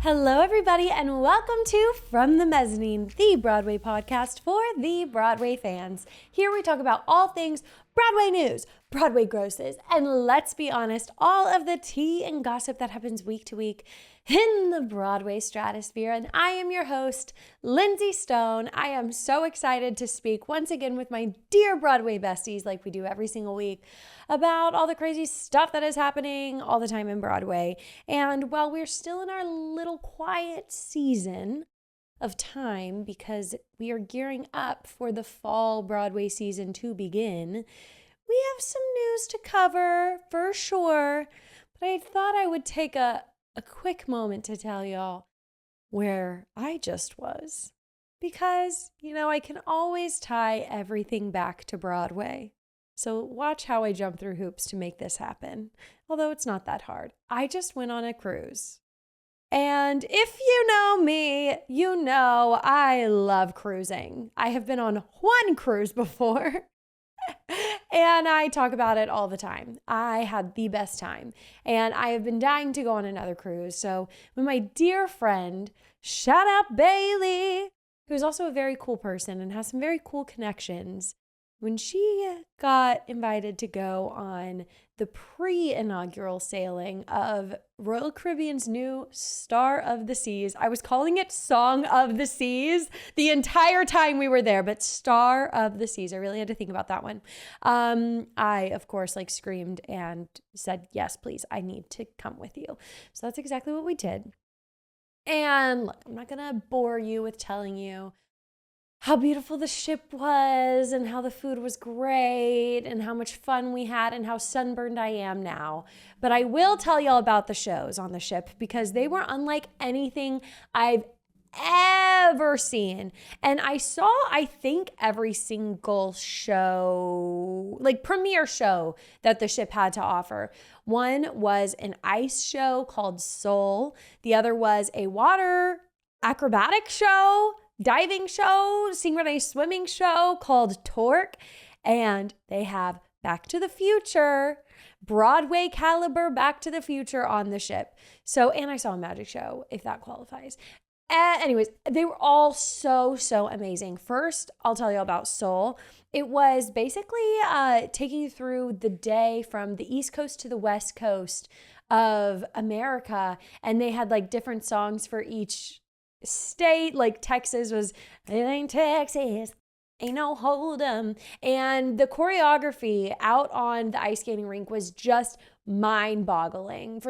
Hello, everybody, and welcome to From the Mezzanine, the Broadway podcast for the Broadway fans. Here we talk about all things Broadway news, Broadway grosses, and let's be honest, all of the tea and gossip that happens week to week in the Broadway stratosphere. And I am your host, Lindsay Stone. I am so excited to speak once again with my dear Broadway besties, like we do every single week, about all the crazy stuff that is happening all the time in Broadway. And while we're still in our little quiet season of time, because we are gearing up for the fall Broadway season to begin, we have some news to cover for sure. But I thought I would take a quick moment to tell y'all where I just was. Because, I can always tie everything back to Broadway. So watch how I jump through hoops to make this happen. Although it's not that hard. I just went on a cruise. And if you know me, you know I love cruising. I have been on one cruise before. And I talk about it all the time. I had the best time. And I have been dying to go on another cruise. So when my dear friend, shout out Bailey, who's also a very cool person and has some very cool connections, when she got invited to go on the pre-inaugural sailing of Royal Caribbean's new Star of the Seas. I was calling it Song of the Seas the entire time we were there, but Star of the Seas. I really had to think about that one. I, of course, screamed and said, yes, please, I need to come with you. So that's exactly what we did. And look, I'm not going to bore you with telling you how beautiful the ship was and how the food was great and how much fun we had and how sunburned I am now. But I will tell y'all about the shows on the ship because they were unlike anything I've ever seen. And I saw, I think, every single show, premiere show that the ship had to offer. One was an ice show called Soul. The other was a water acrobatic show, diving show, synchronized swimming show called Torque, and they have Back to the Future, Broadway caliber Back to the Future on the ship. So, and I saw a magic show, if that qualifies. Anyways, they were all so amazing. First, I'll tell you about Soul. It was basically taking you through the day from the East Coast to the West Coast of America, and they had different songs for each state. Texas was, it ain't Texas, ain't no hold'em. And the choreography out on the ice skating rink was just mind-boggling.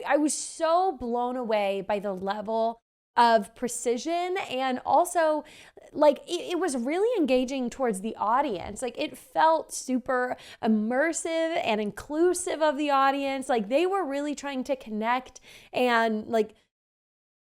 I was so blown away by the level of precision, and also it was really engaging towards the audience. It felt super immersive and inclusive of the audience. They were really trying to connect and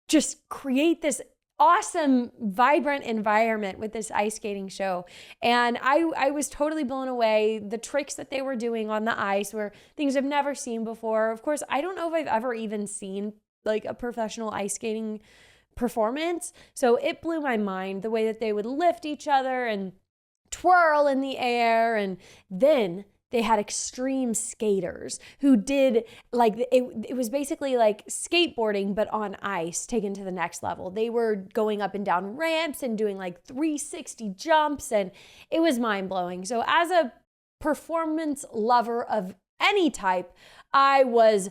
just create this awesome, vibrant environment with this ice skating show. And I was totally blown away. The tricks that they were doing on the ice were things I've never seen before. Of course, I don't know if I've ever even seen a professional ice skating performance. So it blew my mind the way that they would lift each other and twirl in the air. And then they had extreme skaters who did it was basically skateboarding, but on ice taken to the next level. They were going up and down ramps and doing 360 jumps, and it was mind blowing. So as a performance lover of any type, I was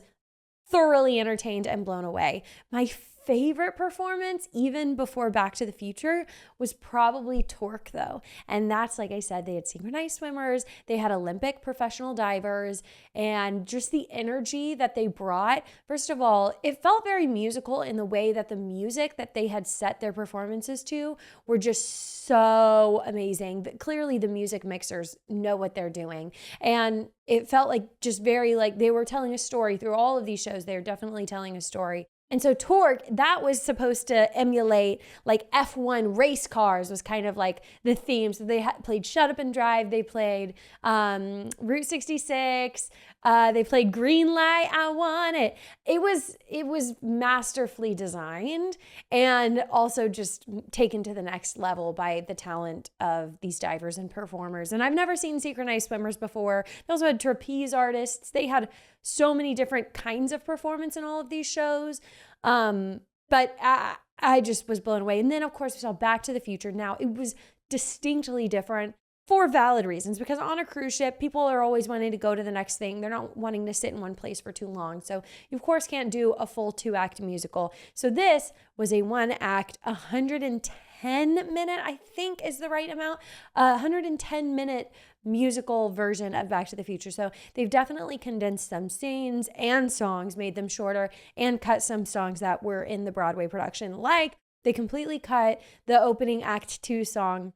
thoroughly entertained and blown away. My favorite performance, even before Back to the Future, was probably Torque, though. And that's, like I said, they had synchronized swimmers, they had Olympic professional divers, and just the energy that they brought. First of all, it felt very musical in the way that the music that they had set their performances to were just so amazing. Clearly, the music mixers know what they're doing. And it felt just very they were telling a story through all of these shows. They were definitely telling a story. And so Torque, that was supposed to emulate F1 race cars, was kind of the theme. So they played Shut Up and Drive. They played Route 66. They played Green Light, I Want It. It was masterfully designed and also just taken to the next level by the talent of these divers and performers. And I've never seen synchronized swimmers before. They also had trapeze artists. They had so many different kinds of performance in all of these shows. But I just was blown away. And then, of course, we saw Back to the Future. Now, it was distinctly different for valid reasons, because on a cruise ship, people are always wanting to go to the next thing. They're not wanting to sit in one place for too long. So you, of course, can't do a full 2-act musical. So this was a 1-act, 110-minute, I think is the right amount, 110-minute musical version of Back to the Future. So they've definitely condensed some scenes and songs, made them shorter, and cut some songs that were in the Broadway production. Like, they completely cut the opening Act 2 song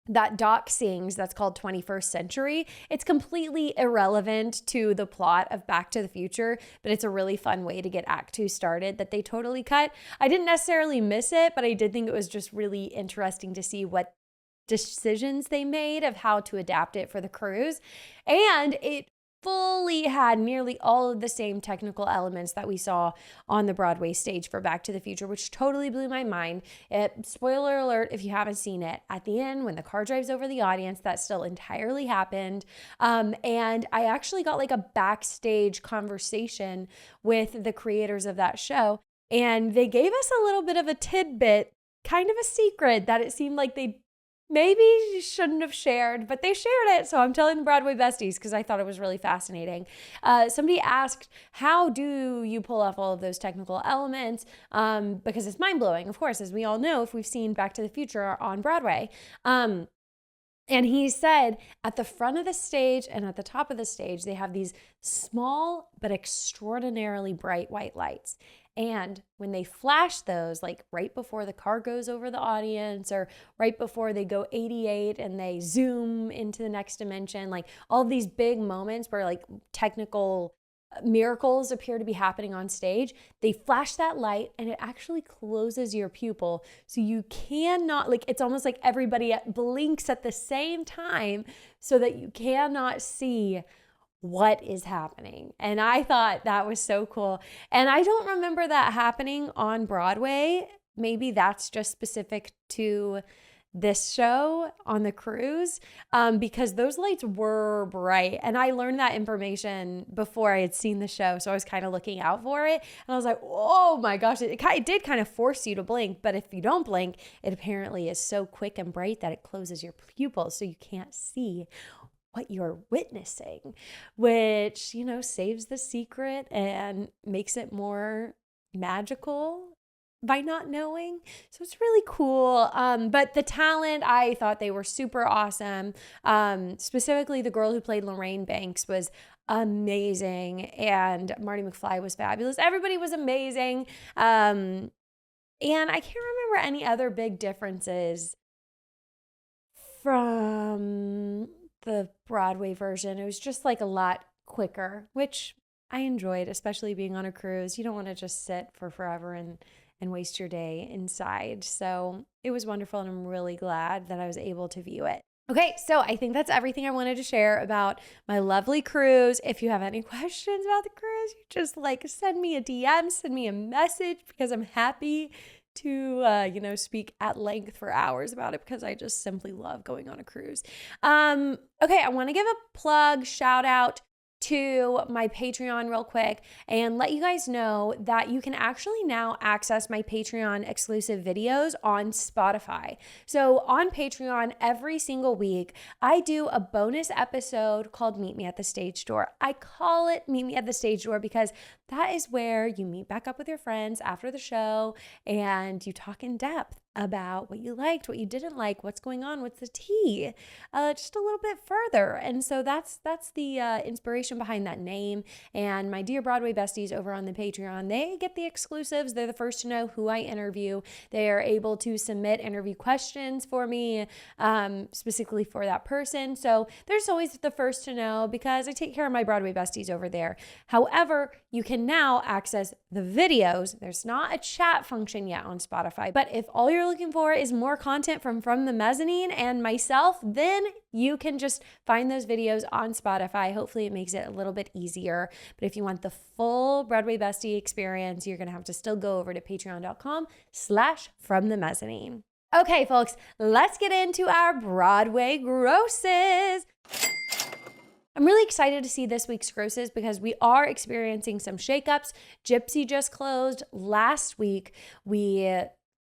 that Doc sings, that's called 21st Century. It's completely irrelevant to the plot of Back to the Future, but it's a really fun way to get Act 2 started that they totally cut. I didn't necessarily miss it, but I did think it was just really interesting to see what decisions they made of how to adapt it for the cruise. And it fully had nearly all of the same technical elements that we saw on the Broadway stage for Back to the Future, which totally blew my mind. Spoiler alert, if you haven't seen it, at the end, when the car drives over the audience, that still entirely happened. And I actually got like a backstage conversation with the creators of that show, and they gave us a little bit of a tidbit, kind of a secret that it seemed like they maybe shouldn't have shared, but they shared it. So I'm telling the Broadway Besties because I thought it was really fascinating. Somebody asked, how do you pull off all of those technical elements? Because it's mind-blowing, of course, as we all know, if we've seen Back to the Future on Broadway. And he said at the front of the stage and at the top of the stage, they have these small but extraordinarily bright white lights. And when they flash those, like right before the car goes over the audience or right before they go 88 and they zoom into the next dimension, like all of these big moments where like technical miracles appear to be happening on stage, they flash that light and it actually closes your pupil. So you cannot, like, it's almost like everybody blinks at the same time so that you cannot see what is happening. And I thought that was so cool. And I don't remember that happening on Broadway. Maybe that's just specific to this show on the cruise, because those lights were bright. And I learned that information before I had seen the show. So I was kind of looking out for it. And I was like, oh my gosh, it did kind of force you to blink. But if you don't blink, it apparently is so quick and bright that it closes your pupils so you can't see what you're witnessing, which, you know, saves the secret and makes it more magical by not knowing. So it's really cool. But the talent, I thought they were super awesome. Specifically, the girl who played Lorraine Banks was amazing, and Marty McFly was fabulous. Everybody was amazing. And I can't remember any other big differences from the Broadway version. It was just like a lot quicker, which I enjoyed, especially being on a cruise. You don't want to just sit for forever and waste your day inside. So it was wonderful, and I'm really glad that I was able to view it. Okay, so I think that's everything I wanted to share about my lovely cruise. If you have any questions about the cruise, you just like send me a DM, send me a message, because I'm happy to, speak at length for hours about it, because I just simply love going on a cruise. Okay, I want to give a plug, shout out to my Patreon real quick and let you guys know that you can actually now access my Patreon exclusive videos on Spotify. So on Patreon, every single week, I do a bonus episode called Meet Me at the Stage Door. I call it Meet Me at the Stage Door because that is where you meet back up with your friends after the show and you talk in depth about what you liked, what you didn't like, what's going on, what's the tea, just a little bit further. And so that's the inspiration behind that name. And my dear Broadway besties over on the Patreon, they get the exclusives. They're the first to know who I interview. They are able to submit interview questions for me, specifically for that person. So there's always the first to know because I take care of my Broadway besties over there. However, you can now access the videos. There's not a chat function yet on Spotify, but if all you're looking for is more content from the mezzanine and myself, then you can just find those videos on Spotify. Hopefully it makes it a little bit easier. But if you want the full Broadway Bestie experience, you're going to have to still go over to patreon.com/fromthemezzanine. Okay, folks, let's get into our Broadway grosses. I'm really excited to see this week's grosses because we are experiencing some shakeups. Gypsy just closed. Last week, we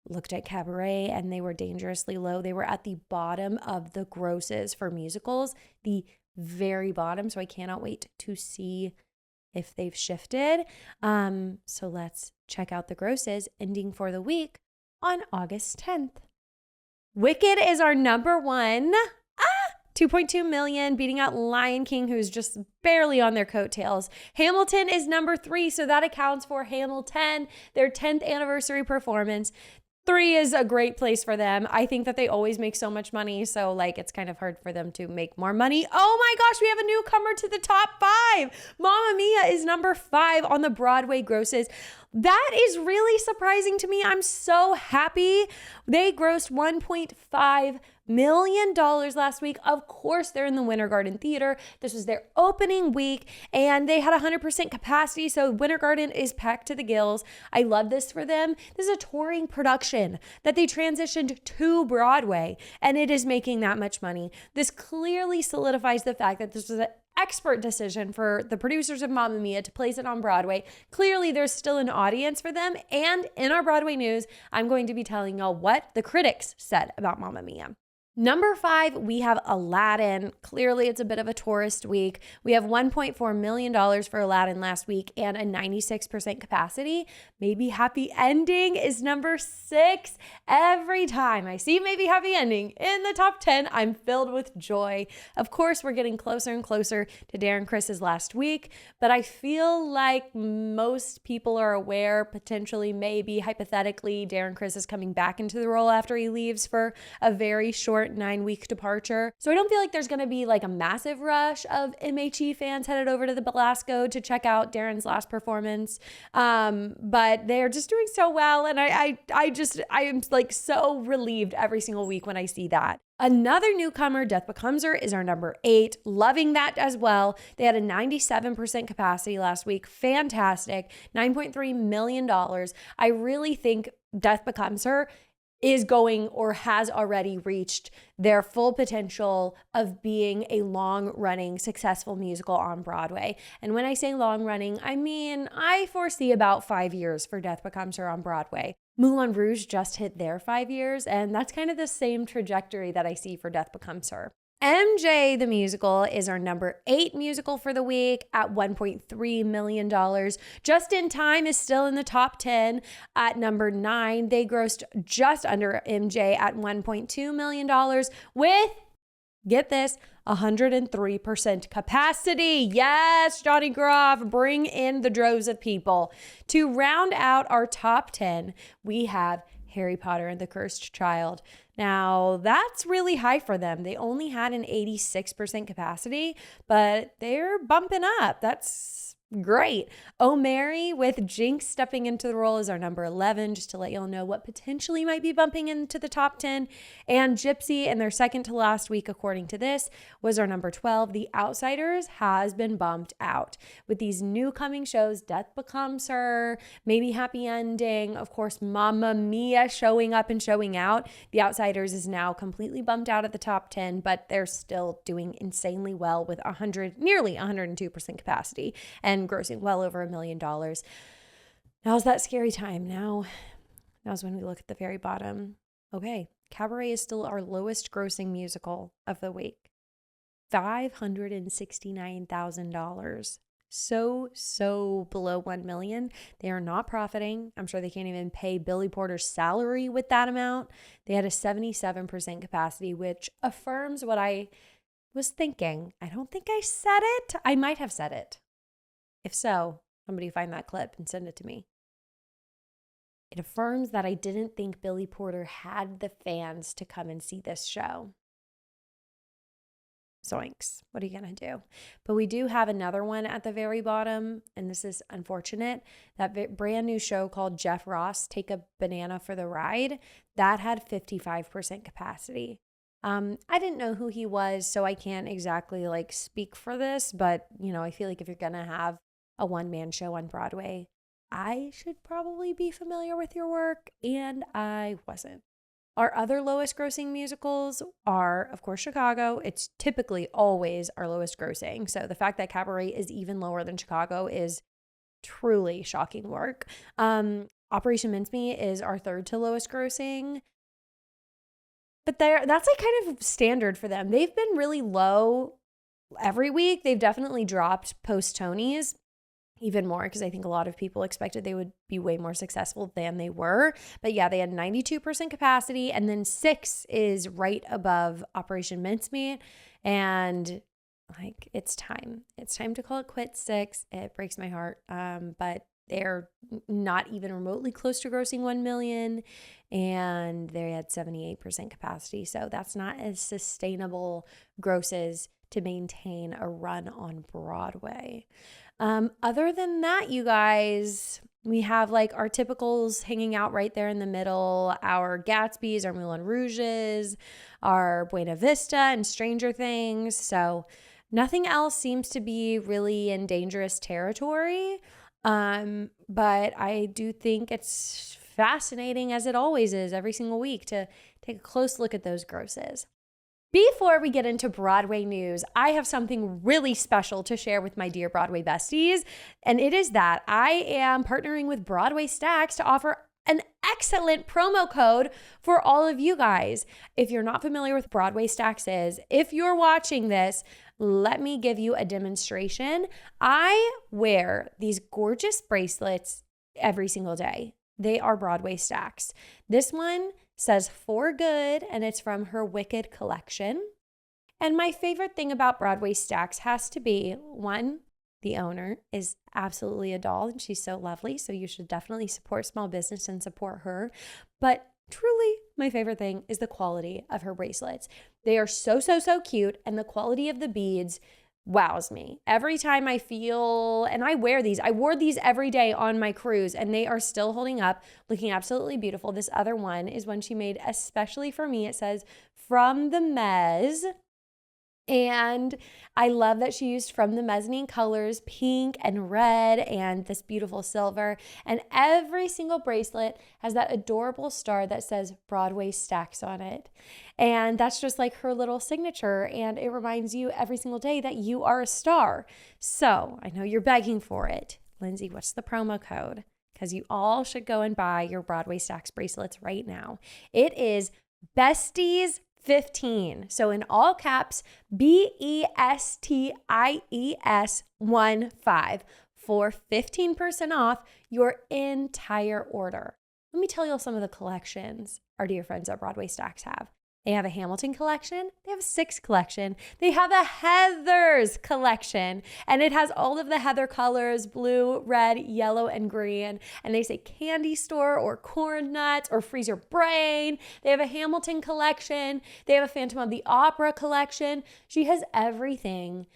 looked at Cabaret and they were dangerously low. They were at the bottom of the grosses for musicals, the very bottom. So I cannot wait to see if they've shifted. So let's check out the grosses ending for the week on August 10th. Wicked is our number one. 2.2 million, beating out Lion King, who's just barely on their coattails. Hamilton is number 3, so that accounts for Hamilton, their 10th anniversary performance. 3 is a great place for them. I think that they always make so much money, so like it's kind of hard for them to make more money. Oh my gosh, we have a newcomer to the top 5. Mamma Mia is number 5 on the Broadway grosses. That is really surprising to me. I'm so happy. They grossed $1.5 million last week. Of course, they're in the Winter Garden Theater. This was their opening week and they had 100% capacity. So Winter Garden is packed to the gills. I love this for them. This is a touring production that they transitioned to Broadway and it is making that much money. This clearly solidifies the fact that this was an expert decision for the producers of Mamma Mia to place it on Broadway. Clearly, there's still an audience for them. And in our Broadway news, I'm going to be telling y'all what the critics said about Mamma Mia. Number 5, we have Aladdin. Clearly, it's a bit of a tourist week. We have $1.4 million for Aladdin last week and a 96% capacity. Maybe Happy Ending is number 6. Every time I see Maybe Happy Ending in the top 10, I'm filled with joy. Of course, we're getting closer and closer to Darren Criss's last week, but I feel like most people are aware, potentially, maybe, hypothetically, Darren Criss is coming back into the role after he leaves for a very short 9-week departure. So I don't feel like there's going to be like a massive rush of MHE fans headed over to the Belasco to check out Darren's last performance. But they're just doing so well. And I am like so relieved every single week when I see that. Another newcomer, Death Becomes Her, is our number 8. Loving that as well. They had a 97% capacity last week. Fantastic. $9.3 million. I really think Death Becomes Her is going or has already reached their full potential of being a long-running, successful musical on Broadway. And when I say long-running, I mean, I foresee about 5 years for Death Becomes Her on Broadway. Moulin Rouge just hit their 5 years, and that's kind of the same trajectory that I see for Death Becomes Her. MJ the Musical is our number 8 musical for the week at $1.3 million. Just in Time is still in the top 10 at number 9. They grossed just under MJ at $1.2 million with, get this, 103% capacity. Yes, Johnny Groff, bring in the droves of people. To round out our top 10, we have Harry Potter and the Cursed Child. Now, that's really high for them. They only had an 86% capacity, but they're bumping up. That's great. Oh Mary with Jinx stepping into the role is our number 11, just to let y'all know what potentially might be bumping into the top 10. And Gypsy in their second to last week, according to this, was our number 12. The Outsiders has been bumped out. With these new coming shows, Death Becomes Her, Maybe Happy Ending, of course, Mamma Mia showing up and showing out. The Outsiders is now completely bumped out at the top 10, but they're still doing insanely well with nearly 102% capacity and grossing well over $1 million. Now's that scary time. Now's when we look at the very bottom. Okay, Cabaret is still our lowest grossing musical of the week. $569,000. So below 1 million. They are not profiting. I'm sure they can't even pay Billy Porter's salary with that amount. They had a 77% capacity, which affirms what I was thinking. I don't think I said it. I might have said it. If so, somebody find that clip and send it to me. It affirms that I didn't think Billy Porter had the fans to come and see this show. Zoinks. What are you going to do? But we do have another one at the very bottom, and this is unfortunate. That brand new show called Jeff Ross, Take a Banana for the Ride, that had 55% capacity. I didn't know who he was, so I can't exactly speak for this, but I feel like if you're going to have a one-man show on Broadway, I should probably be familiar with your work, and I wasn't. Our other lowest grossing musicals are, of course, Chicago. It's typically always our lowest grossing. So the fact that Cabaret is even lower than Chicago is truly shocking work. Operation Mincemeat is our third to lowest grossing. But that's like kind of standard for them. They've been really low every week. They've definitely dropped post Tonys even more because I think a lot of people expected they would be way more successful than they were. But yeah, they had 92% capacity, and then 6 is right above Operation Mincemeat. And like, it's time. It's time to call it quits, 6. It breaks my heart. But they're not even remotely close to grossing 1 million, and they had 78% capacity. So that's not as sustainable grosses to maintain a run on Broadway. Other than that, you guys, we have like our typicals hanging out right there in the middle, our Gatsby's, our Moulin Rouges, our Buena Vista and Stranger Things. So nothing else seems to be really in dangerous territory. But I do think it's fascinating, as it always is every single week, to take a close look at those grosses. Before we get into Broadway news, I have something really special to share with my dear Broadway besties, and it is that I am partnering with Broadway Stacks to offer an excellent promo code for all of you guys. If you're not familiar with Broadway Stacks is, if you're watching this, let me give you a demonstration. I wear these gorgeous bracelets every single day. They are Broadway Stacks. This one says "For Good," and it's from her Wicked collection. And my favorite thing about Broadway Stacks has to be, one, the owner is absolutely a doll and she's so lovely. So you should definitely support small business and support her. But truly, my favorite thing is the quality of her bracelets. They are so, so, so cute. And the quality of the beads wows me. Every time I feel, and I wear these, I wore these every day on my cruise and they are still holding up, looking absolutely beautiful. This other one is one she made especially for me. It says "From the Mez." And I love that she used from the mezzanine colors, pink and red and this beautiful silver. And every single bracelet has that adorable star that says Broadway Stacks on it. And that's just like her little signature. And it reminds you every single day that you are a star. So I know you're begging for it. Lindsay, what's the promo code? Because you all should go and buy your Broadway Stacks bracelets right now. It is Besties 15. So in all caps, BESTIES 15 for 15% off your entire order. Let me tell you some of the collections our dear friends at Broadway Stacks have. They have a Hamilton collection. They have a Six collection. They have a Heathers collection. And it has all of the Heather colors, blue, red, yellow, and green. And they say candy store or corn nuts or freeze your brain. They have a Hamilton collection. They have a Phantom of the Opera collection. She has everything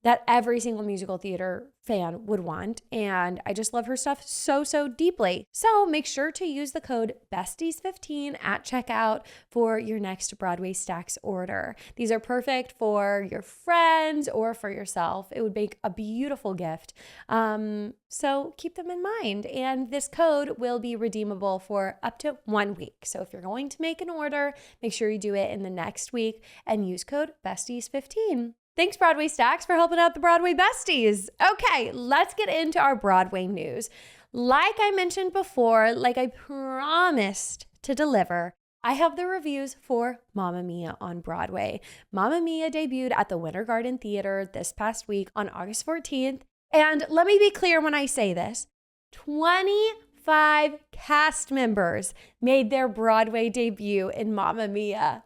that every single musical theater fan would want. And I just love her stuff so, so deeply. So make sure to use the code BESTIES15 at checkout for your next Broadway Stacks order. These are perfect for your friends or for yourself. It would make a beautiful gift. So keep them in mind. And this code will be redeemable for up to 1 week. So if you're going to make an order, make sure you do it in the next week and use code BESTIES15. Thanks, Broadway Stacks, for helping out the Broadway Besties. Okay, let's get into our Broadway news. Like I mentioned before, like I promised to deliver, I have the reviews for Mamma Mia on Broadway. Mamma Mia debuted at the Winter Garden Theater this past week on August 14th. And let me be clear when I say this, 25 cast members made their Broadway debut in Mamma Mia.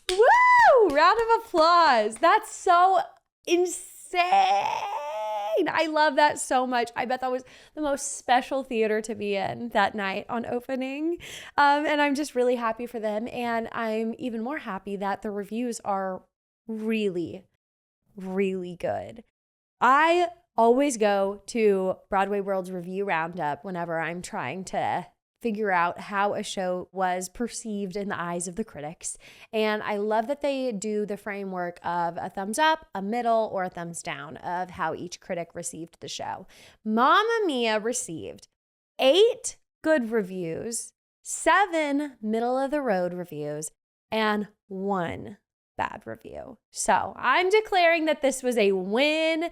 Woo! Round of applause. That's so insane. I love that so much. I bet that was the most special theater to be in that night on opening. And I'm just really happy for them. And I'm even more happy that the reviews are really, really good. I always go to Broadway World's Review Roundup whenever I'm trying to figure out how a show was perceived in the eyes of the critics. And I love that they do the framework of a thumbs up, a middle, or a thumbs down of how each critic received the show. Mamma Mia received 8 good reviews 7 middle of the road reviews, and 1 bad review. So I'm declaring that this was a win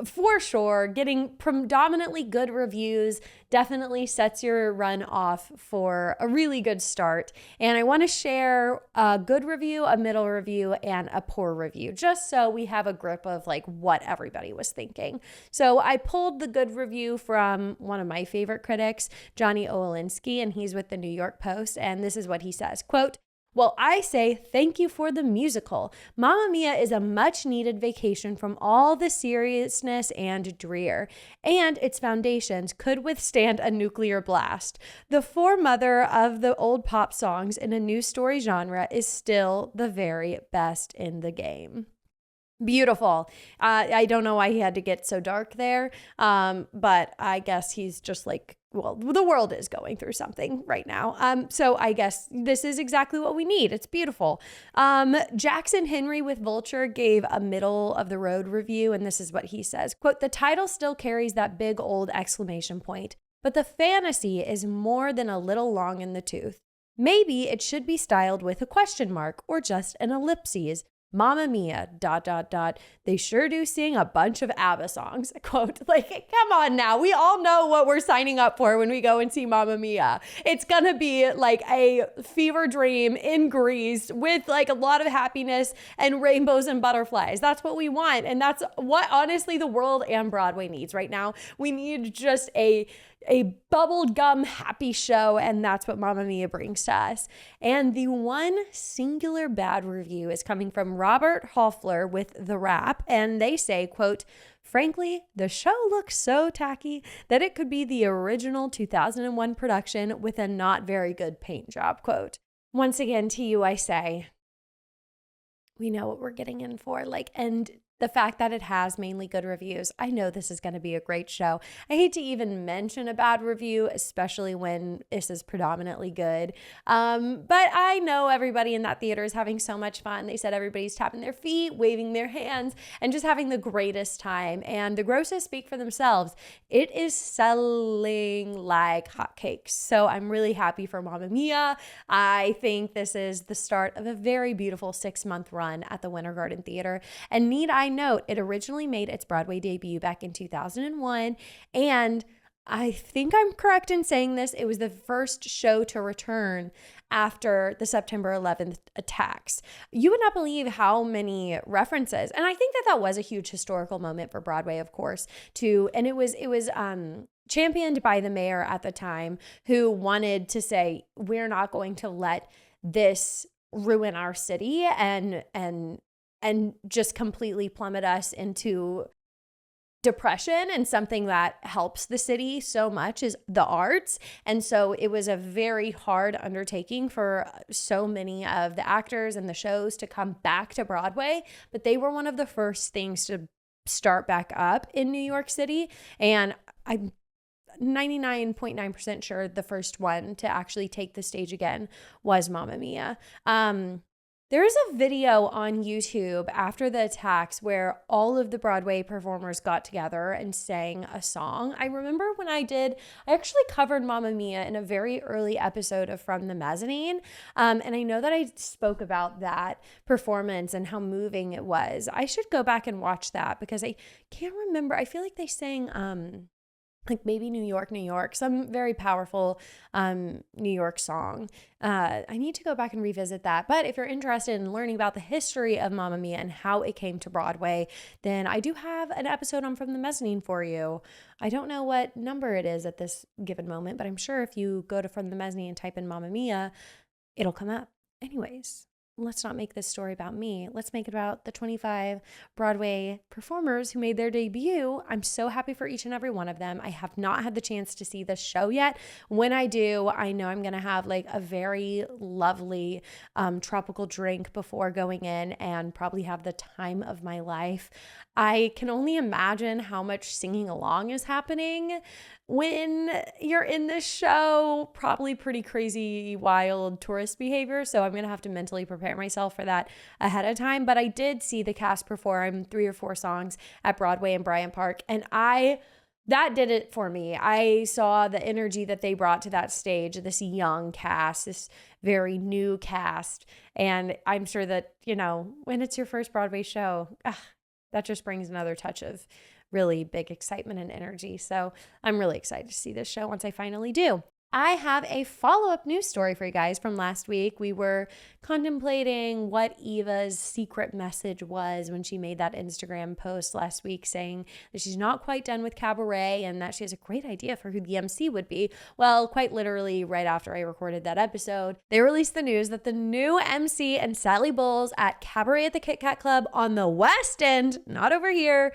for sure. Getting predominantly good reviews definitely sets your run off for a really good start. And I want to share a good review, a middle review, and a poor review, just so we have a grip of like what everybody was thinking. So I pulled the good review from one of my favorite critics, Johnny Owalinski, and he's with the New York Post. And this is what he says, quote, "Well, I say thank you for the musical. Mamma Mia is a much-needed vacation from all the seriousness and drear, and its foundations could withstand a nuclear blast. The foremother of the old pop songs in a new story genre is still the very best in the game." Beautiful. I don't know why he had to get so dark there, but I guess he's just like, well, the world is going through something right now. So I guess this is exactly what we need. It's beautiful. Jackson Henry with Vulture gave a middle of the road review, and this is what he says, quote, "The title still carries that big old exclamation point, but the fantasy is more than a little long in the tooth. Maybe it should be styled with a question mark or just an ellipses. Mamma Mia, ... They sure do sing a bunch of ABBA songs." Quote, like, come on now. We all know what we're signing up for when we go and see Mamma Mia. It's going to be like a fever dream in Greece with like a lot of happiness and rainbows and butterflies. That's what we want. And that's what honestly the world and Broadway needs right now. We need just a bubblegum happy show, and that's what Mamma Mia brings to us. And the one singular bad review is coming from Robert Hoffler with The Wrap, and they say, quote, "Frankly, the show looks so tacky that it could be the original 2001 production with a not very good paint job," quote. Once again, to you I say, we know what we're getting in for, and the fact that it has mainly good reviews, I know this is going to be a great show. I hate to even mention a bad review, especially when this is predominantly good. But I know everybody in that theater is having so much fun. They said everybody's tapping their feet, waving their hands, and just having the greatest time. And the grosses speak for themselves. It is selling like hotcakes. So I'm really happy for Mamma Mia. I think this is the start of a very beautiful 6-month run at the Winter Garden Theater. And need I note, it originally made its Broadway debut back in 2001, and I think I'm correct in saying this, it was the first show to return after the September 11th attacks. You would not believe how many references, and I think that was a huge historical moment for Broadway, of course, and it was championed by the mayor at the time, who wanted to say, we're not going to let this ruin our city and just completely plummet us into depression. And something that helps the city so much is the arts. And so it was a very hard undertaking for so many of the actors and the shows to come back to Broadway. But they were one of the first things to start back up in New York City. And I'm 99.9% sure the first one to actually take the stage again was Mamma Mia. There is a video on YouTube after the attacks where all of the Broadway performers got together and sang a song. I remember when I actually covered Mamma Mia in a very early episode of From the Mezzanine. And I know that I spoke about that performance and how moving it was. I should go back and watch that because I can't remember. I feel like they sang like maybe New York, New York, some very powerful New York song. I need to go back and revisit that. But if you're interested in learning about the history of Mamma Mia and how it came to Broadway, then I do have an episode on From the Mezzanine for you. I don't know what number it is at this given moment, but I'm sure if you go to From the Mezzanine and type in Mamma Mia, it'll come up. Anyways, let's not make this story about me. Let's make it about the 25 Broadway performers who made their debut. I'm so happy for each and every one of them. I have not had the chance to see this show yet. When I do, I know I'm going to have like a very lovely tropical drink before going in and probably have the time of my life. I can only imagine how much singing along is happening when you're in this show. Probably pretty crazy, wild tourist behavior. So I'm going to have to mentally prepare myself for that ahead of time. But I did see the cast perform 3 or 4 songs at Broadway and Bryant Park. And I that did it for me. I saw the energy that they brought to that stage, this young cast, this very new cast. And I'm sure that, when it's your first Broadway show, that just brings another touch of really big excitement and energy. So I'm really excited to see this show once I finally do. I have a follow-up news story for you guys from last week. We were contemplating what Eva's secret message was when she made that Instagram post last week saying that she's not quite done with Cabaret and that she has a great idea for who the MC would be. Well, quite literally right after I recorded that episode, they released the news that the new MC and Sally Bowles at Cabaret at the Kit Kat Club on the West End, not over here,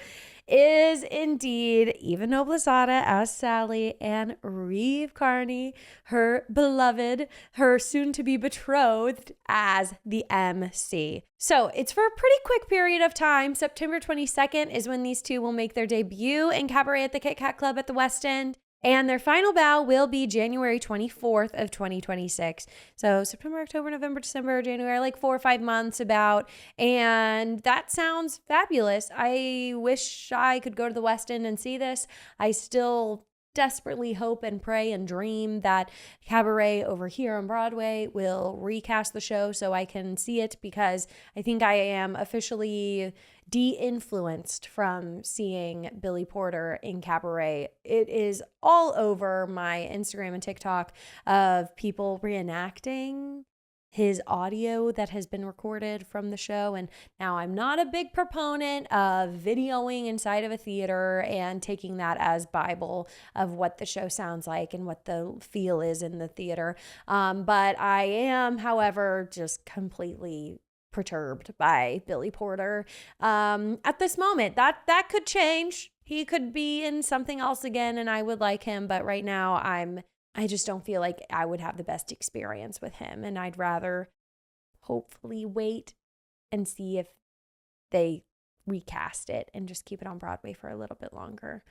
is indeed Eva Noblezada as Sally and Reeve Carney, her beloved, her soon-to-be betrothed, as the MC. So it's for a pretty quick period of time. September 22nd is when these two will make their debut in Cabaret at the Kit Kat Club at the West End. And their final bow will be January 24th of 2026. So September, October, November, December, January, like 4 or 5 months about. And that sounds fabulous. I wish I could go to the West End and see this. I still desperately hope and pray and dream that Cabaret over here on Broadway will recast the show so I can see it, because I think I am officially de-influenced from seeing Billy Porter in Cabaret. It is all over my Instagram and TikTok of people reenacting his audio that has been recorded from the show. And now I'm not a big proponent of videoing inside of a theater and taking that as Bible of what the show sounds like and what the feel is in the theater. But I am, however, just completely perturbed by Billy Porter at this moment. That could change. He could be in something else again and I would like him, but right now I just don't feel like I would have the best experience with him, and I'd rather hopefully wait and see if they recast it and just keep it on Broadway for a little bit longer.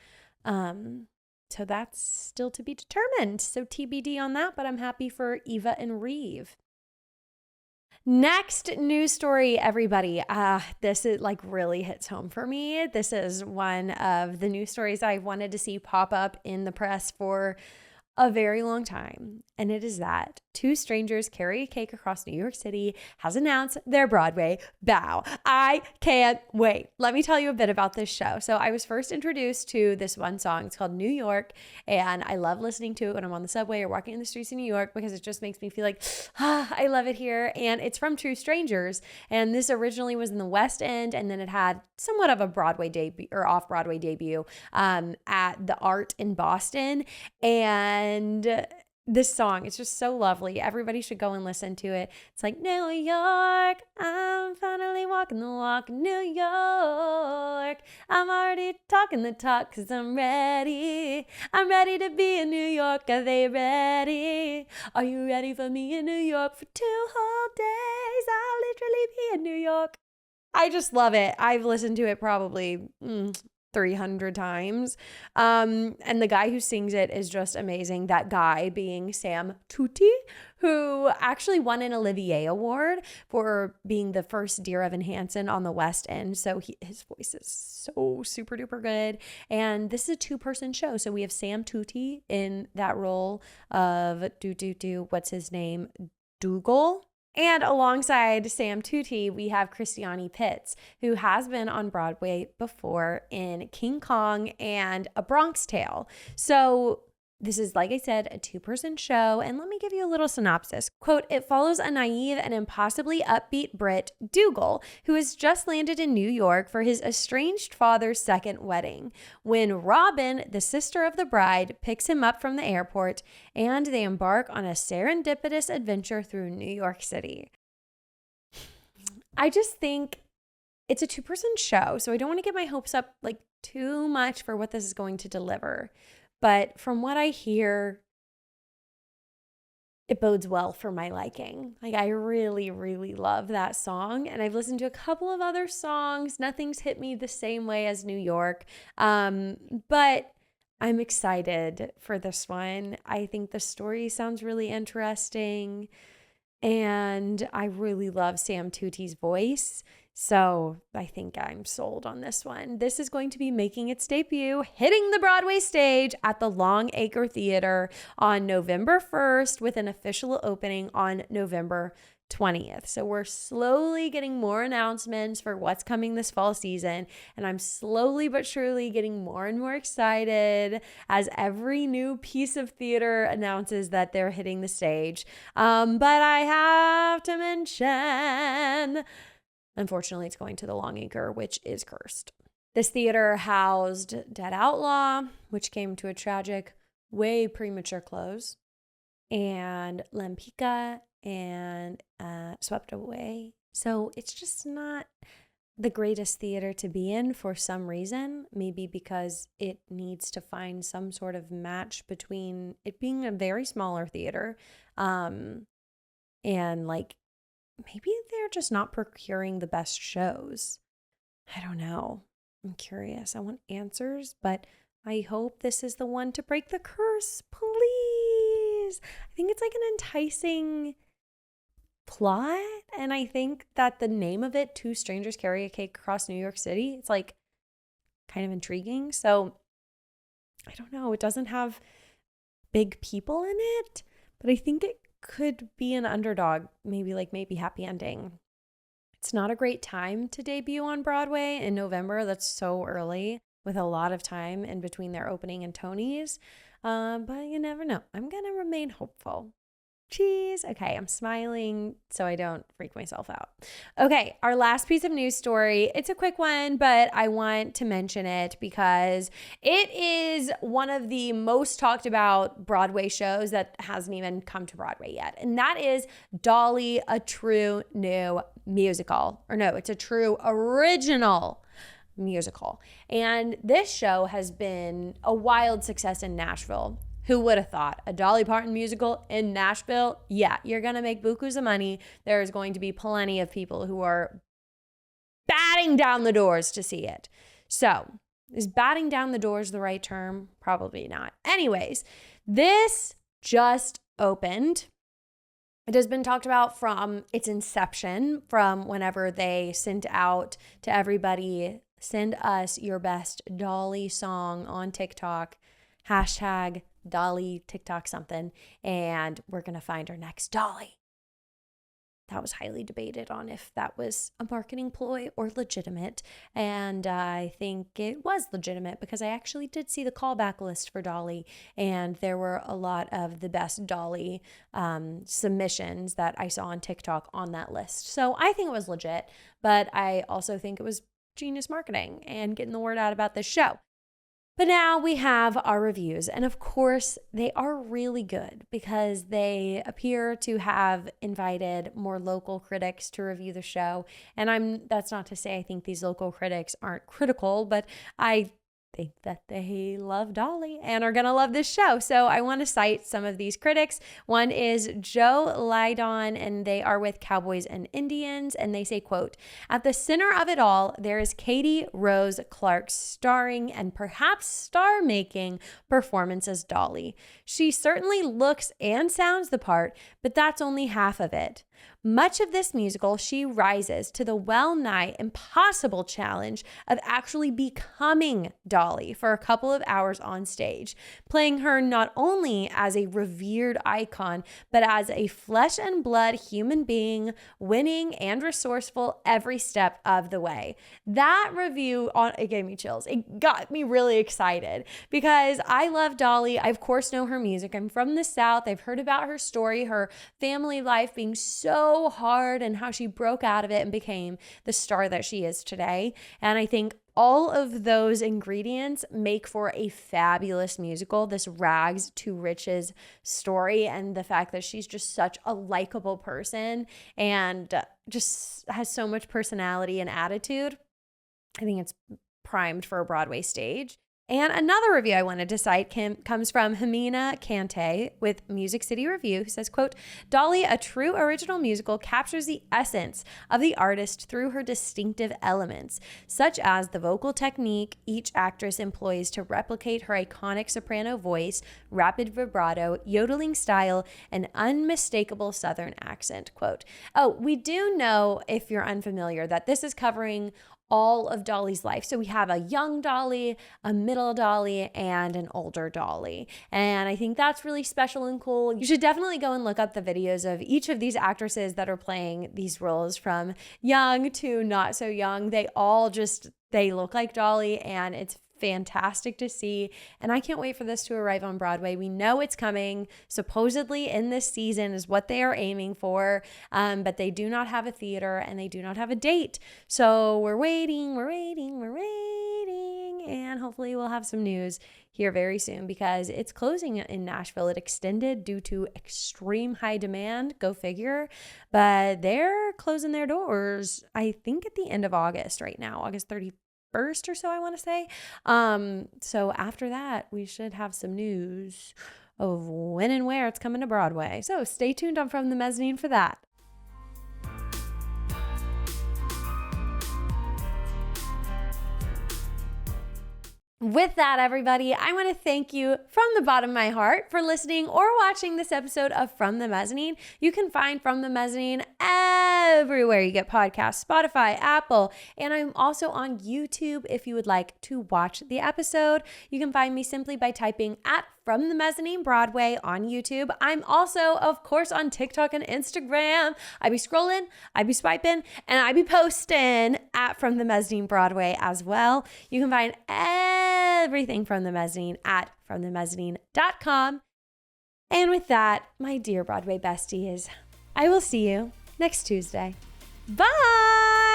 So that's still to be determined. So TBD on that, but I'm happy for Eva and Reeve. Next news story, everybody. This is really hits home for me. This is one of the news stories I wanted to see pop up in the press for a very long time. And it is that Two Strangers Carry a Cake Across New York City has announced their Broadway bow. I can't wait. Let me tell you a bit about this show. So I was first introduced to this one song. It's called New York. And I love listening to it when I'm on the subway or walking in the streets of New York because it just makes me feel like, I love it here. And it's from Two Strangers. And this originally was in the West End. And then it had somewhat of a Broadway debut or off-Broadway debut at the Art in Boston. And this song, it's just so lovely. Everybody should go and listen to it. It's like, New York, I'm finally walking the walk. New York, I'm already talking the talk because I'm ready. I'm ready to be in New York. Are they ready? Are you ready for me in New York for 2 whole days? I'll literally be in New York. I just love it. I've listened to it probably 300 times. And the guy who sings it is just amazing. That guy being Sam Tutti, who actually won an Olivier Award for being the first Dear Evan Hansen on the West End. So his voice is so super duper good. And this is a 2-person show. So we have Sam Tutti in that role of what's his name? Dougal. And alongside Sam Tutti, we have Christiani Pitts, who has been on Broadway before in King Kong and A Bronx Tale. So this is, like I said, a 2-person show, and let me give you a little synopsis. Quote, it follows a naive and impossibly upbeat Brit, Dougal, who has just landed in New York for his estranged father's second wedding, when Robin, the sister of the bride, picks him up from the airport, and they embark on a serendipitous adventure through New York City. I just think it's a 2-person show, so I don't want to get my hopes up too much for what this is going to deliver. But from what I hear, it bodes well for my liking. I really, really love that song. And I've listened to a couple of other songs. Nothing's hit me the same way as New York. But I'm excited for this one. I think the story sounds really interesting. And I really love Sam Tutti's voice. So I think I'm sold on this one. This is going to be making its debut, hitting the Broadway stage at the Longacre Theater on November 1st with an official opening on November 20th. So we're slowly getting more announcements for what's coming this fall season. And I'm slowly but surely getting more and more excited as every new piece of theater announces that they're hitting the stage. But I have to mention, unfortunately, it's going to the Longacre, which is cursed. This theater housed Dead Outlaw, which came to a tragic, way premature close, and Lempicka and Swept Away. So it's just not the greatest theater to be in for some reason, maybe because it needs to find some sort of match between it being a very smaller theater and like maybe they're just not procuring the best shows. I don't know. I'm curious. I want answers, but I hope this is the one to break the curse. Please. I think it's like an enticing plot. And I think that the name of it, Two Strangers Carry a Cake Across New York City, it's like kind of intriguing. So I don't know. It doesn't have big people in it, but I think it could be an underdog, maybe happy ending. It's not a great time to debut on Broadway in November. That's so early with a lot of time in between their opening and Tonys. But you never know. I'm going to remain hopeful. Cheese. Okay, I'm smiling so I don't freak myself out. Okay, our last piece of news story. It's a quick one, but I want to mention it because it is one of the most talked about Broadway shows that hasn't even come to Broadway yet. And that is Dolly, a true new musical. Or no, it's a true original musical. And this show has been a wild success in Nashville. Who would have thought? A Dolly Parton musical in Nashville? Yeah, you're going to make bukus of money. There's going to be plenty of people who are batting down the doors to see it. So, is batting down the doors the right term? Probably not. Anyways, this just opened. It has been talked about from its inception, from whenever they sent out to everybody, send us your best Dolly song on TikTok, hashtag Dolly TikTok something, and we're going to find our next Dolly. That was highly debated on if that was a marketing ploy or legitimate. And I think it was legitimate because I actually did see the callback list for Dolly, and there were a lot of the best Dolly submissions that I saw on TikTok on that list. So I think it was legit, but I also think it was genius marketing and getting the word out about this show. But now we have our reviews, and of course they are really good because they appear to have invited more local critics to review the show. And that's not to say I think these local critics aren't critical, but I think that they love Dolly and are going to love this show. So I want to cite some of these critics. One is Joe Lydon, and they are with Cowboys and Indians, and they say, quote, "At the center of it all, there is Katie Rose Clark's starring and perhaps star-making performance as Dolly. She certainly looks and sounds the part, but that's only half of it. Much of this musical, she rises to the well-nigh impossible challenge of actually becoming Dolly for a couple of hours on stage, playing her not only as a revered icon, but as a flesh and blood human being, winning and resourceful every step of the way." That review, it gave me chills. It got me really excited because I love Dolly. I, of course, know her music. I'm from the South. I've heard about her story, her family life being so hard, and how she broke out of it and became the star that she is today. And I think all of those ingredients make for a fabulous musical, this rags to riches story, and the fact that she's just such a likable person and just has so much personality and attitude. I think it's primed for a Broadway stage. And another review I wanted to cite comes from Hamina Kante with Music City Review, who says, quote, Dolly, a true original musical, captures the essence of the artist through her distinctive elements, such as the vocal technique each actress employs to replicate her iconic soprano voice, rapid vibrato, yodeling style, and unmistakable Southern accent, quote. Oh, we do know, if you're unfamiliar, that this is covering all of Dolly's life. So we have a young Dolly, a middle Dolly, and an older Dolly. And I think that's really special and cool. You should definitely go and look up the videos of each of these actresses that are playing these roles from young to not so young. They look like Dolly, and it's fantastic to see, and I can't wait for this to arrive on Broadway. We know it's coming supposedly in this season is what they are aiming for, but they do not have a theater and they do not have a date. So we're waiting, and hopefully we'll have some news here very soon because it's closing in Nashville. It extended due to extreme high demand, go figure, but they're closing their doors, I think at the end of August right now, August 31st or so, I want to say. So after that, we should have some news of when and where it's coming to Broadway. So stay tuned on From the Mezzanine for that. With that, everybody, I want to thank you from the bottom of my heart for listening or watching this episode of From the Mezzanine. You can find From the Mezzanine everywhere you get podcasts, Spotify, Apple, and I'm also on YouTube if you would like to watch the episode. You can find me simply by typing at From the Mezzanine Broadway on YouTube. I'm also, of course, on TikTok and Instagram. I be scrolling, I be swiping, and I be posting at From the Mezzanine Broadway as well. You can find everything From the Mezzanine at FromTheMezzanine.com. And with that, my dear Broadway besties, I will see you next Tuesday. Bye!